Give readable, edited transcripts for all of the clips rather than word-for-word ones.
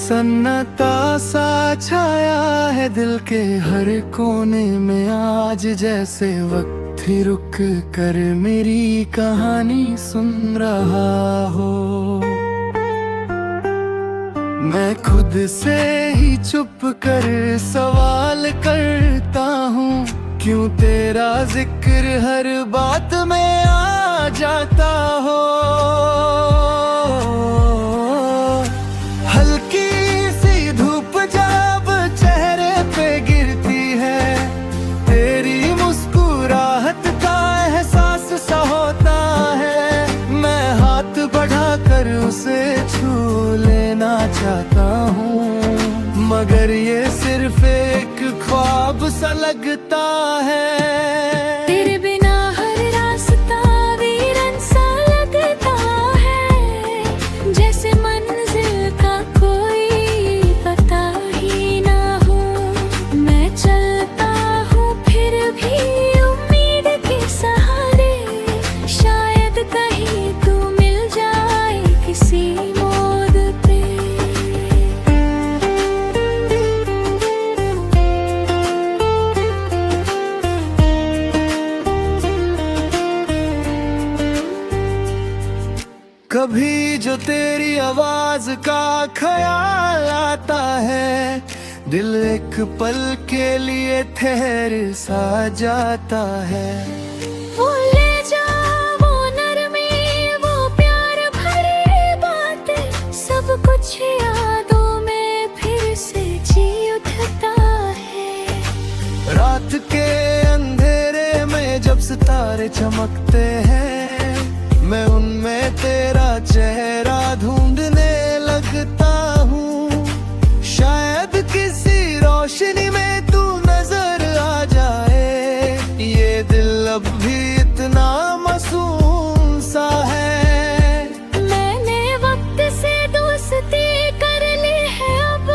सन्नाटा सा छाया है दिल के हर कोने में आज, जैसे वक्त ही रुक कर मेरी कहानी सुन रहा हो। मैं खुद से ही चुप कर सवाल करता हूँ, क्यों तेरा जिक्र हर बात में आ जाता हो। हल्की सी धूप जब चेहरे पे गिरती है, तेरी मुस्कुराहट का एहसास सा होता है। मैं हाथ बढ़ाकर उसे छू लेना चाहता हूँ, मगर ये सिर्फ एक ख्वाब सा लगता है। तेरे बिना हर रास्ता वीरान सा लगता है, जैसे मंजिल का कोई पता ही ना हो। मैं चलता हूँ फिर भी उम्मीद के सहारे, शायद कहीं तू मिल जाए किसी मोड़ पे। कभी जो तेरी आवाज का ख्याल आता है, दिल एक पल के लिए ठहर सा जाता है। वो ले जा वो नरमी, वो प्यार भरी बातें, सब कुछ यादों में फिर से जी उठता है। रात के अंधेरे में जब सितारे चमकते हैं, मैं उनमें तेरा चेहरा ढूंढने लगता हूँ। शायद किसी रोशनी में तू नजर आ जाए, ये दिल अब भी इतना मासूम सा है। मैंने वक्त से दोस्ती कर ली है अब,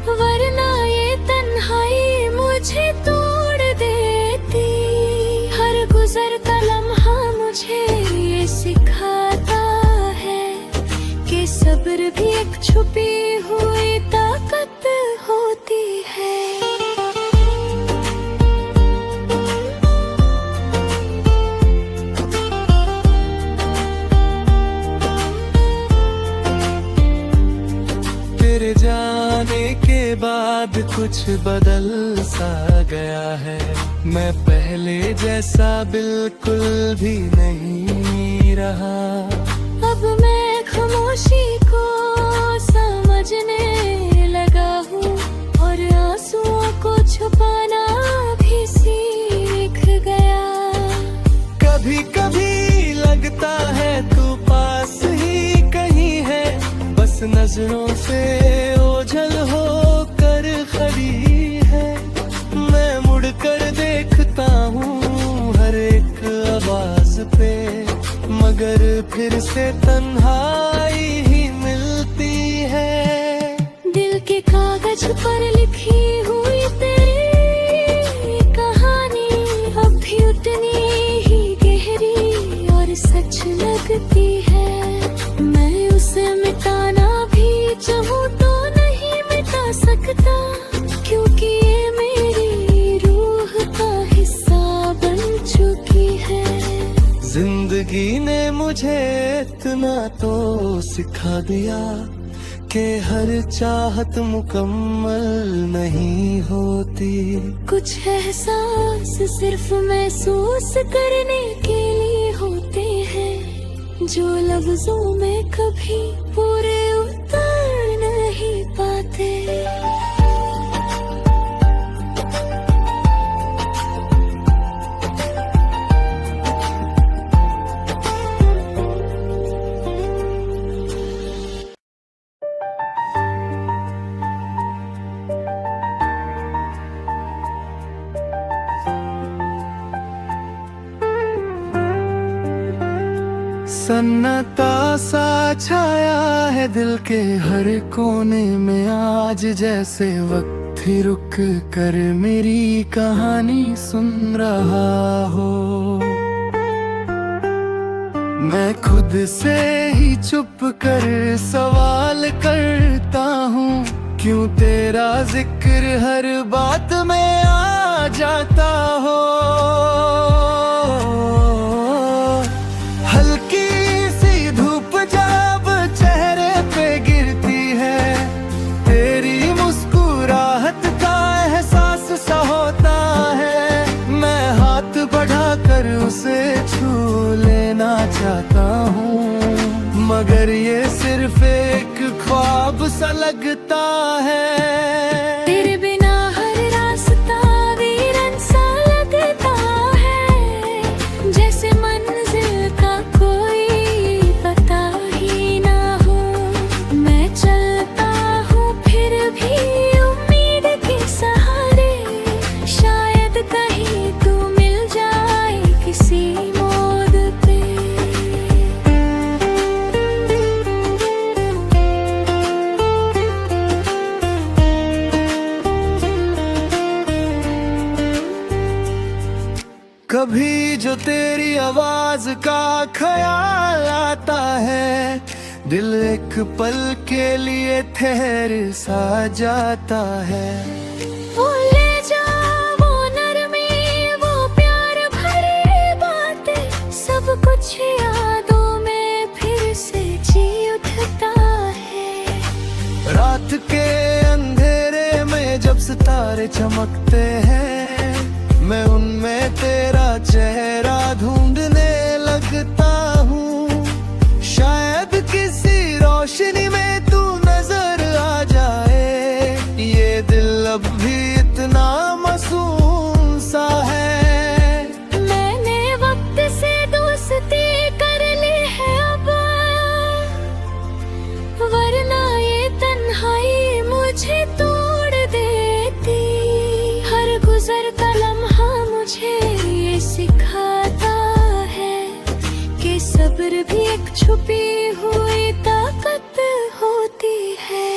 वरना ये तन्हाई मुझे तोड़ देती। हर गुजरता लम्हा मुझे ये सिखाता है कि सब्र भी एक छुपी हुई ताकत होती है। तेरे जाने के बाद कुछ बदल सा गया है। मैं पहले जैसा बिल्कुल भी नहीं रहा। अब मैं खामोशी को समझने लगा हूँ, और आंसुओं को छुपाना भी सीख गया। कभी कभी लगता है तू पास ही कहीं है, बस नजरों से ओझल हो कर खड़ी है। मैं मुड़ कर देखता हूँ हर एक आवाज पे, मगर फिर से तन्हाई ही मिलती है। दिल के कागज पर लिखी हुई तेरी कहानी अब भी उतनी ही गहरी और सच लगती है। मैं उसे मिटाना भी चाहूँ तो नहीं मिटा सकता, क्योंकि ये मेरी रूह का हिस्सा बन चुकी है। जिंदगी ने मुझे इतना तो सिखा दिया कि हर चाहत मुकम्मल नहीं होती। कुछ एहसास सिर्फ महसूस करने के लिए होते हैं, जो लफ्जों में कभी पूरे उतर नहीं पाते। सन्नाटा सा छाया है दिल के हर कोने में आज, जैसे वक्त ही रुक कर मेरी कहानी सुन रहा हो। मैं खुद से ही चुप कर सवाल करता हूँ, क्यों तेरा जिक्र हर बात में आ जाता हो। हल्की सी धूप जब चेहरे पे गिरती है, तेरी मुस्कुराहट का एहसास सा होता है। मैं हाथ बढ़ाकर उसे छू लेना चाहता हूँ, मगर ये सिर्फ एक ख्वाब सा लगता है। तेरे बिना हर रास्ता वीरन सा लगता है, जैसे मंजिल का कोई पता ही ना हो। मैं चलता हूँ फिर भी उम्मीद के सहारे, शायद कहीं तू मिल जाए किसी मोड़ पे। कभी जो तेरी आवाज का ख्याल आता है, दिल एक पल के लिए ठहर सा जाता है। वो ले जा वो नरमी, वो प्यार भरी बातें, सब कुछ यादों में फिर से जी उठता है। रात के अंधेरे में जब सितारे चमकते हैं, मैं उनमें तेरा चेहरा ढूंढने लगता हूँ। शायद किसी रोशनी में तू नजर आ जाए, ये दिल अब भी इतना मासूम सा है। मैंने वक्त से दोस्ती कर ली है अब, वरना ये तन्हाई मुझे तोड़ देती। हर गुजरता लम्हा मुझे ये सिखाता है कि सब्र भी एक छुपी हुई ताकत होती है।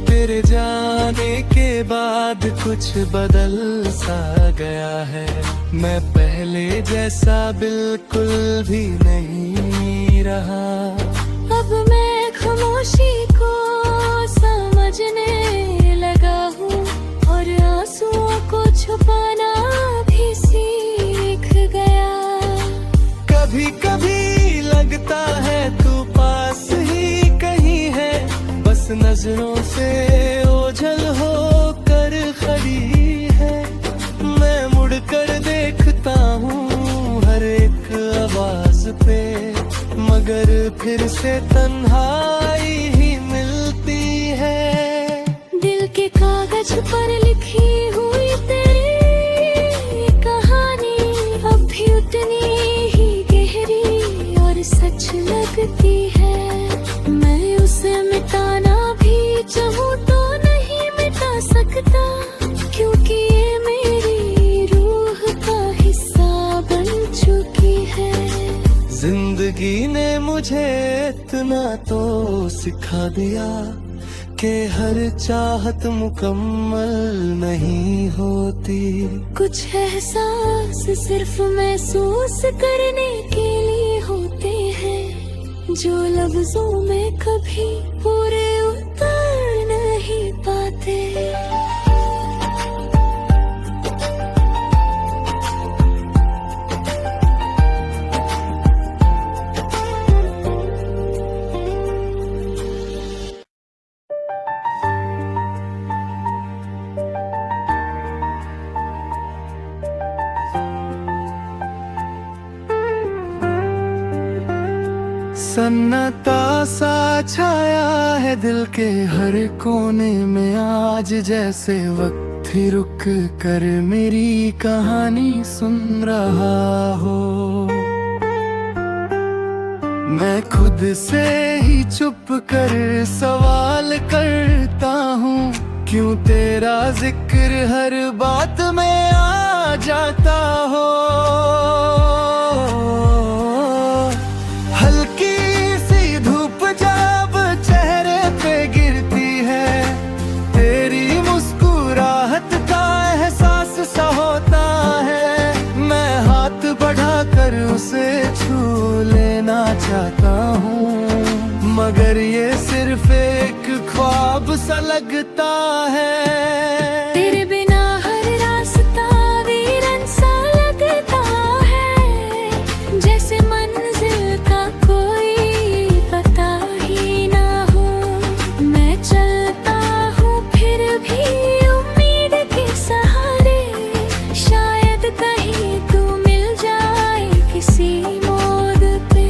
तेरे जाने के बाद कुछ बदल सा गया है। मैं पहले जैसा बिल्कुल भी नहीं रहा। अब मैं खामोशी को समझने लगा हूँ, और आंसुओं को छुपाना भी सीख गया। कभी कभी लगता है तू पास ही कहीं है, बस नजरों से ओझल हो कर खड़ी है। मैं मुड़कर देखता हूँ हर एक आवाज पे, मगर फिर से तन्हाई ही मिलती है। दिल के कागज पर लिखी हुई तेरी कहानी अब भी उतनी ही गहरी और सच लगती है। मैं उसे मिटाना भी चाहूँ तो नहीं मिटा सकता, क्योंकि ये मेरी रूह का हिस्सा बन चुकी है। जिंदगी ने मुझे इतना तो सिखा दिया कि हर चाहत मुकम्मल नहीं होती। कुछ एहसास सिर्फ महसूस करने के लिए होते हैं, जो लफ्जों में कभी पूरे उतर नहीं पाते। सन्नाटा सा छाया है दिल के हर कोने में आज, जैसे वक्त ही रुक कर मेरी कहानी सुन रहा हो। मैं खुद से ही चुप कर सवाल करता हूँ, क्यों तेरा जिक्र हर बात में आ जाता हो। हल्की सी धूप जब चेहरे पे से छू लेना चाहता हूँ, मगर ये सिर्फ एक ख्वाब सा लगता है। तेरे बिना हर रास्ता वीरन सा लगता है, जैसे मंजिल का कोई पता ही ना हो। मैं चलता हूँ फिर भी उम्मीद के सहारे, शायद कहीं तू मिल जाए किसी मोड़ पे।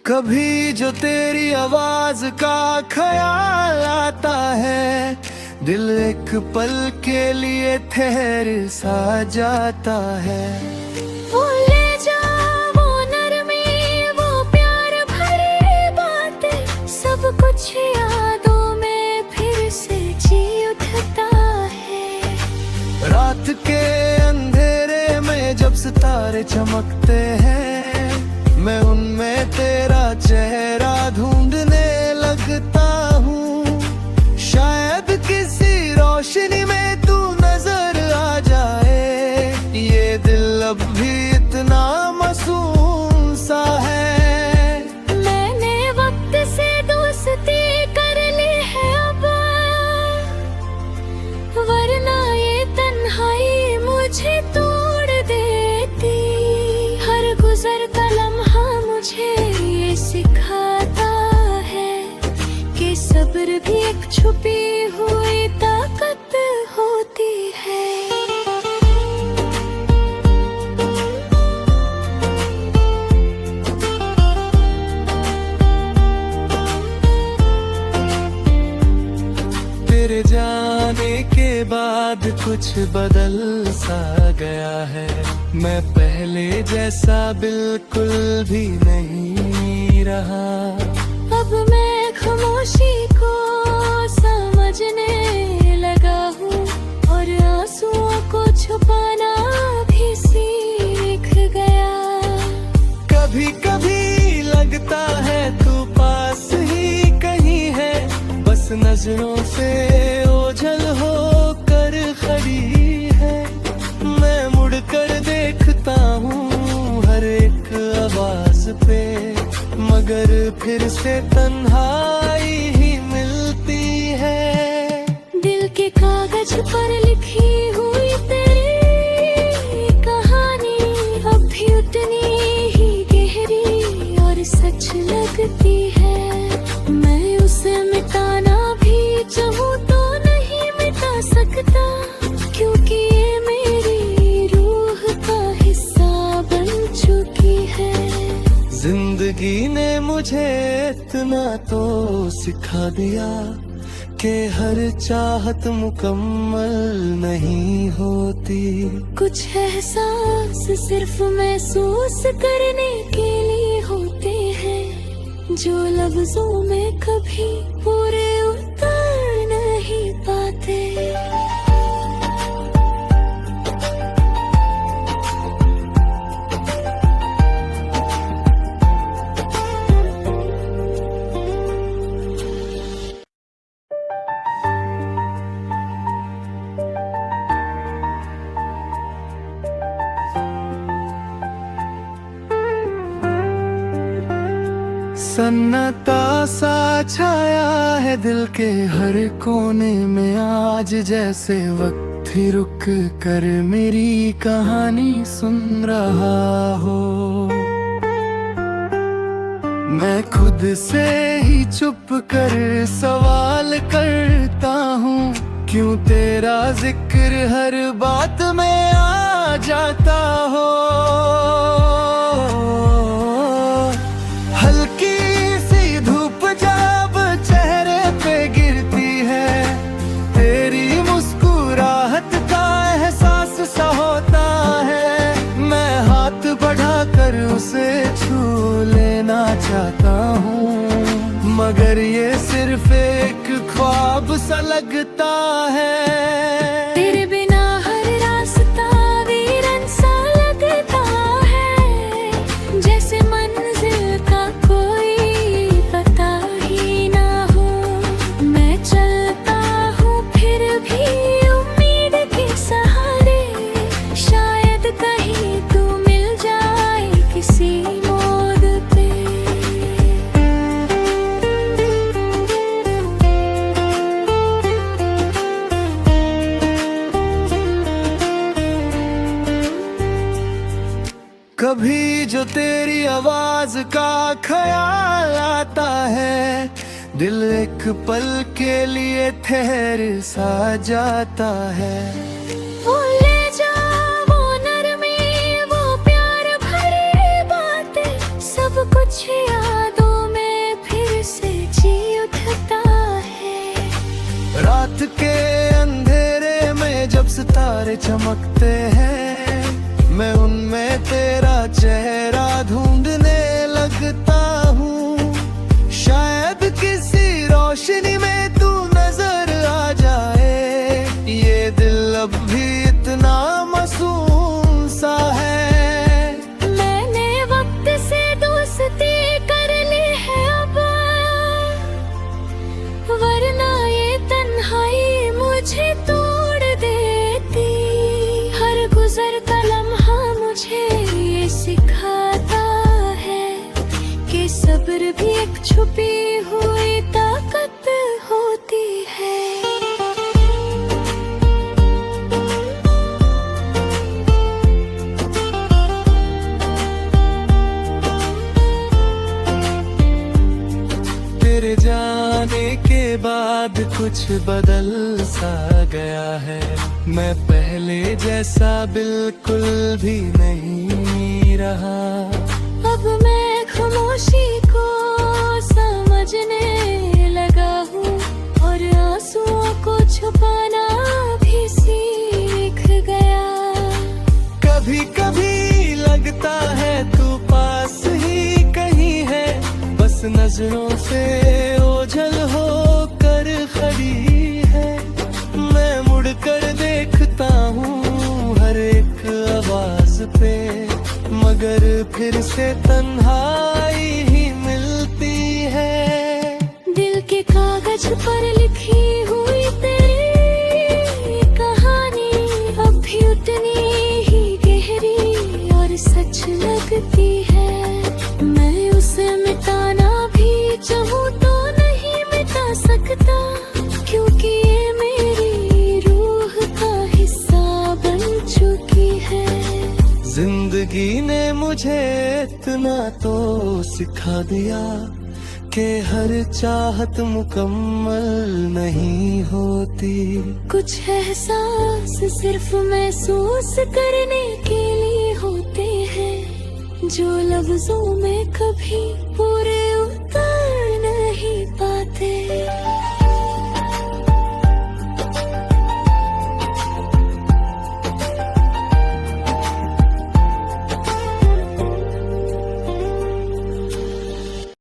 कभी जो तेरी आवाज का ख्याल आता है, दिल एक पल के लिए ठहर सा जाता है। वो ले जा वो नरमी, वो प्यार भरी बातें, सब कुछ यादों में फिर से जी उठता है। रात के अंधेरे में जब सितारे चमकते हैं, मैं उनमें तेरा चेहरा ढूंढने लगता हूँ। शायद किसी रोशनी में तू नजर आ जाए, ये दिल अब भी इतना मासूम सा है। मैंने वक्त से दोस्ती कर ली है अब, वरना ये तन्हाई मुझे तोड़ देती। हर गुजरता लम्हा मुझे ये सिखाता है कि सब्र भी एक छुपी हुई ताकत होती है। तेरे जाने के बाद कुछ बदल सा गया है। मैं पहले जैसा बिल्कुल भी नहीं रहा। अब मैं खामोशी को समझने लगा हूँ, और आंसुओं को छुपाना भी सीख गया। कभी कभी लगता है तू पास ही कहीं है, बस नजरों से ओझल हो कर खड़ी है। मैं मुड़कर देखता हूँ हर एक आवाज पे, मगर फिर से तन्हाई ही मिलती है। दिल के कागज पर लिखी हुई तेरी कहानी अब भी उतनी ही गहरी और सच लगती है। मैं उसे मिटाना भी चाहूँ तो नहीं मिटा सकता, क्योंकि ये मेरी रूह का हिस्सा बन चुकी है। जिंदगी ने मुझे इतना तो सिखा दिया कि हर चाहत मुकम्मल नहीं होती। कुछ एहसास सिर्फ महसूस करने के लिए होते हैं, जो लफ्जों में कभी पूरे उतर नहीं पाते। सन्नाटा सा छाया है दिल के हर कोने में आज, जैसे वक्त ही रुक कर मेरी कहानी सुन रहा हो। मैं खुद से ही चुप कर सवाल करता हूँ, क्यों तेरा जिक्र हर बात में आ जाता हो। हल्की सी धूप जब चेहरे पे गिरती है, तेरी मुस्कुराहट का एहसास सा होता है। मैं हाथ बढ़ाकर उसे छू लेना चाहता हूँ, मगर ये सिर्फ एक ख्वाब सा लगता है। तेरे बिना हर रास्ता वीरन सा लगता है, जैसे मंजिल का कोई जो तेरी आवाज का ख्याल आता है, दिल एक पल के लिए ठहर सा जाता है। वो ले जा वो नरमी, वो प्यार भरी बातें, सब कुछ यादों में फिर से जी उठता है। रात के अंधेरे में जब सितारे चमकते हैं, मैं उनमें तेरा चेहरा ढूंढने लगता हूँ। शायद किसी रोशनी में तू नजर आ जाए, ये दिल अब भी इतना मासूम सा है। मैंने वक्त से दोस्ती कर ली है अब, वरना ये तन्हाई मुझे तोड़ देती। हर गुजरता लम्हा मुझे ये सिखाता है कि सब्र भी एक छुपी हुई ताकत होती है। तेरे जाने के बाद कुछ बदल सा गया है, मैं पहले जैसा बिल्कुल भी नहीं रहा। अब मैं खामोशी को समझने लगा हूँ, और आंसुओं को छुपाना भी सीख गया। कभी कभी लगता है तू पास ही कहीं है, बस नजरों से ओझल हो कर खड़ी है। मैं मुड़ कर देखता हूँ हर एक आवाज पे, मगर फिर से तन्हाई ही मिलती है। दिल के कागज पर लिखी हुई तेरी कहानी अब भी उतनी ही गहरी और सच लगती है। मैं उसे मिटाना भी चाहूँ तो नहीं मिटा सकता, क्योंकि ये मेरी रूह का हिस्सा बन चुकी है। जिंदगी ने मुझे इतना तो सिखा दिया कि हर चाहत मुकम्मल नहीं होती। कुछ एहसास सिर्फ महसूस करने के लिए होते हैं, जो लफ्जों में कभी पूरे उतर नहीं पाते।